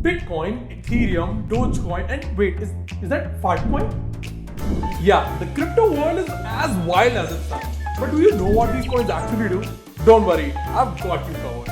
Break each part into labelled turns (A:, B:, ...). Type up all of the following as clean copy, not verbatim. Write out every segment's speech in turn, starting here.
A: Bitcoin, Ethereum, Dogecoin, and wait, is that Fartcoin? Yeah, the crypto world is as wild as it sounds. But do you know what these coins actually do? Don't worry, I've got you covered.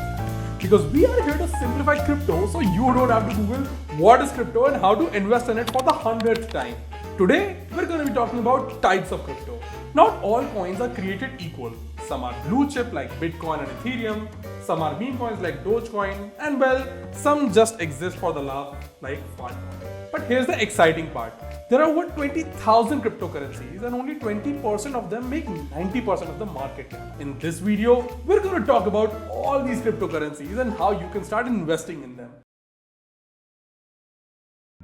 A: Because we are here to simplify crypto so you don't have to Google what is crypto and how to invest in it for the 100th time. Today, we're going to be talking about types of crypto. Not all coins are created equal. Some are blue chip like Bitcoin and Ethereum, some are meme coins like Dogecoin, and well, some just exist for the laugh like Fartcoin. But here's the exciting part. There are over 20,000 cryptocurrencies and only 20% of them make 90% of the market cap. In this video, we're going to talk about all these cryptocurrencies and how you can start investing in them.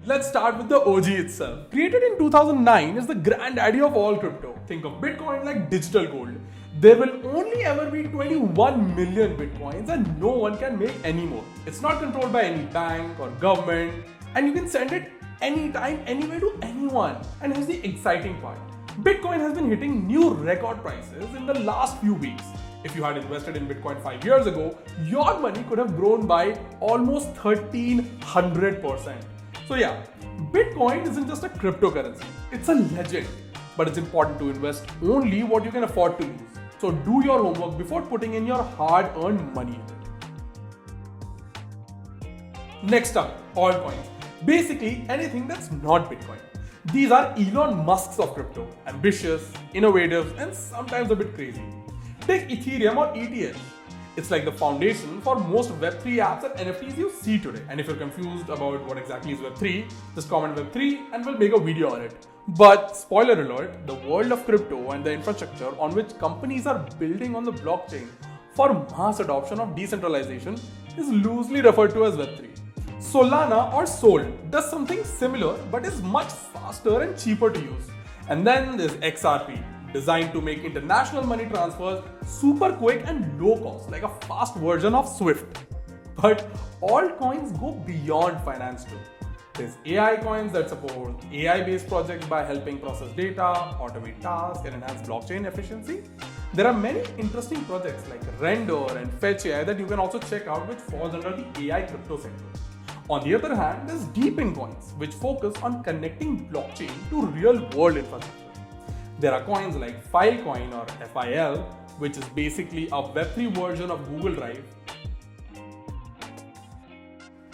A: Let's start with the OG itself. Created in 2009 is the granddaddy of all crypto. Think of Bitcoin like digital gold. There will only ever be 21 million Bitcoins and no one can make any more. It's not controlled by any bank or government and you can send it anytime, anywhere to anyone. And here's the exciting part. Bitcoin has been hitting new record prices in the last few weeks. If you had invested in Bitcoin 5 years ago, your money could have grown by almost 1300%. So yeah, Bitcoin isn't just a cryptocurrency, it's a legend. But it's important to invest only what you can afford to lose. So do your homework before putting in your hard-earned money in it. Next up, altcoins. Basically anything that's not Bitcoin. These are Elon Musks of crypto. Ambitious, innovative, and sometimes a bit crazy. Take Ethereum or ETH. It's like the foundation for most Web3 apps and NFTs you see today. And if you're confused about what exactly is Web3, just comment Web3 and we'll make a video on it. But spoiler alert, the world of crypto and the infrastructure on which companies are building on the blockchain for mass adoption of decentralization is loosely referred to as Web3. Solana or Sol does something similar but is much faster and cheaper to use. And then there's XRP, designed to make international money transfers super quick and low cost, like a fast version of Swift. But altcoins go beyond finance too. There's AI coins that support AI-based projects by helping process data, automate tasks, and enhance blockchain efficiency. There are many interesting projects like Render and Fetch AI that you can also check out, which falls under the AI crypto sector. On the other hand, there's Deepin coins, which focus on connecting blockchain to real-world infrastructure. There are coins like Filecoin or FIL, which is basically a Web3 version of Google Drive.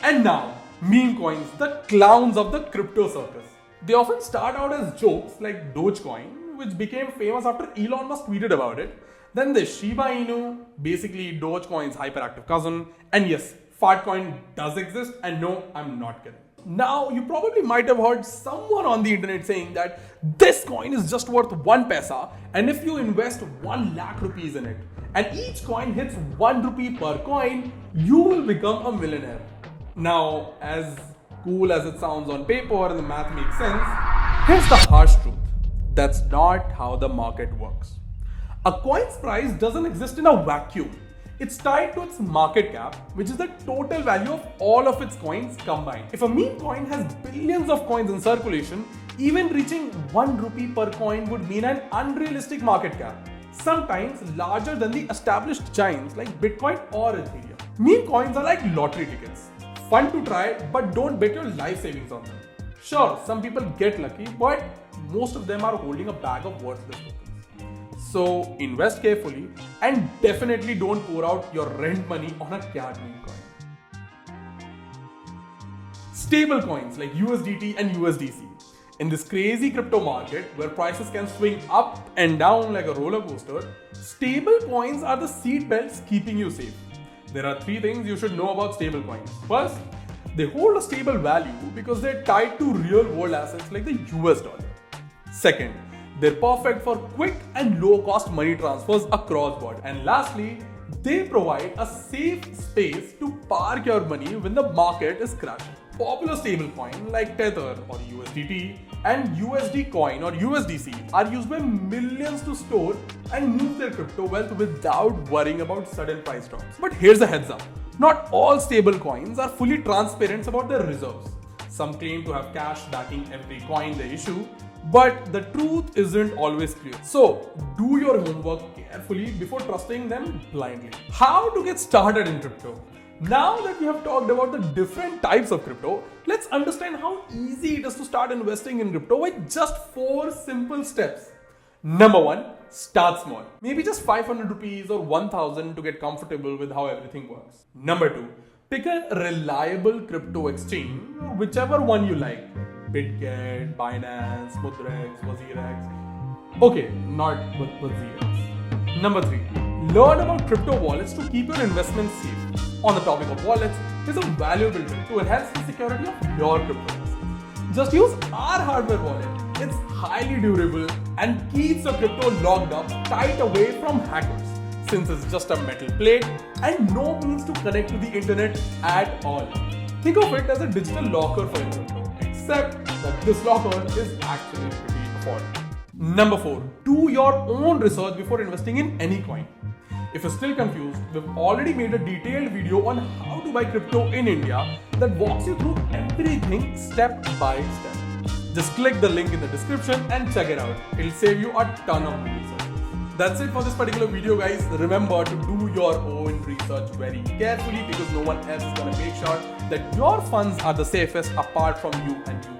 A: And now, meme coins, the clowns of the crypto circus. They often start out as jokes like Dogecoin, which became famous after Elon Musk tweeted about it. Then there's Shiba Inu, basically Dogecoin's hyperactive cousin. And yes, Fartcoin does exist, and no, I'm not kidding. Now, you probably might have heard someone on the internet saying that this coin is just worth 1 paisa, and if you invest 1 lakh rupees in it, and each coin hits 1 rupee per coin, you will become a millionaire. Now, as cool as it sounds on paper and the math makes sense, here's the harsh truth. That's not how the market works. A coin's price doesn't exist in a vacuum. It's tied to its market cap, which is the total value of all of its coins combined. If a meme coin has billions of coins in circulation, even reaching 1 rupee per coin would mean an unrealistic market cap, sometimes larger than the established giants like Bitcoin or Ethereum. Meme coins are like lottery tickets. Fun to try, but don't bet your life savings on them. Sure, some people get lucky, but most of them are holding a bag of worthless tokens. So invest carefully and definitely don't pour out your rent money on a cat meme coin. Stablecoins like USDT and USDC. In this crazy crypto market where prices can swing up and down like a roller coaster, stablecoins are the seatbelts keeping you safe. There are 3 things you should know about stablecoins. First, they hold a stable value because they're tied to real-world assets like the US dollar. Second, they're perfect for quick and low-cost money transfers across borders. And lastly, they provide a safe space to park your money when the market is crashing. Popular stablecoins like Tether or USDT and USD Coin or USDC are used by millions to store and move their crypto wealth without worrying about sudden price drops. But here's a heads up. Not all stablecoins are fully transparent about their reserves. Some claim to have cash backing every coin they issue, but the truth isn't always clear. So do your homework carefully before trusting them blindly. How to get started in crypto? Now that we have talked about the different types of crypto, let's understand how easy it is to start investing in crypto with just 4 simple steps. Number 1, start small. Maybe just 500 rupees or 1000 to get comfortable with how everything works. Number 2, pick a reliable crypto exchange, whichever one you like. Bitget, Binance, Mudrex, WazirX. Okay, not WazirX. Number 3, learn about crypto wallets to keep your investments safe. On the topic of wallets, here's a valuable tip to enhance the security of your crypto assets. Just use our hardware wallet. It's highly durable and keeps your crypto locked up tight away from hackers, since it's just a metal plate and no means to connect to the internet at all. Think of it as a digital locker for your crypto, except that this locker is actually pretty affordable. Number 4, do your own research before investing in any coin. If you're still confused, we've already made a detailed video on how to buy crypto in India that walks you through everything step by step. Just click the link in the description and check it out. It'll save you a ton of research. That's it for this particular video, guys. Remember to do your own research very carefully because no one else is going to make sure that your funds are the safest apart from you and you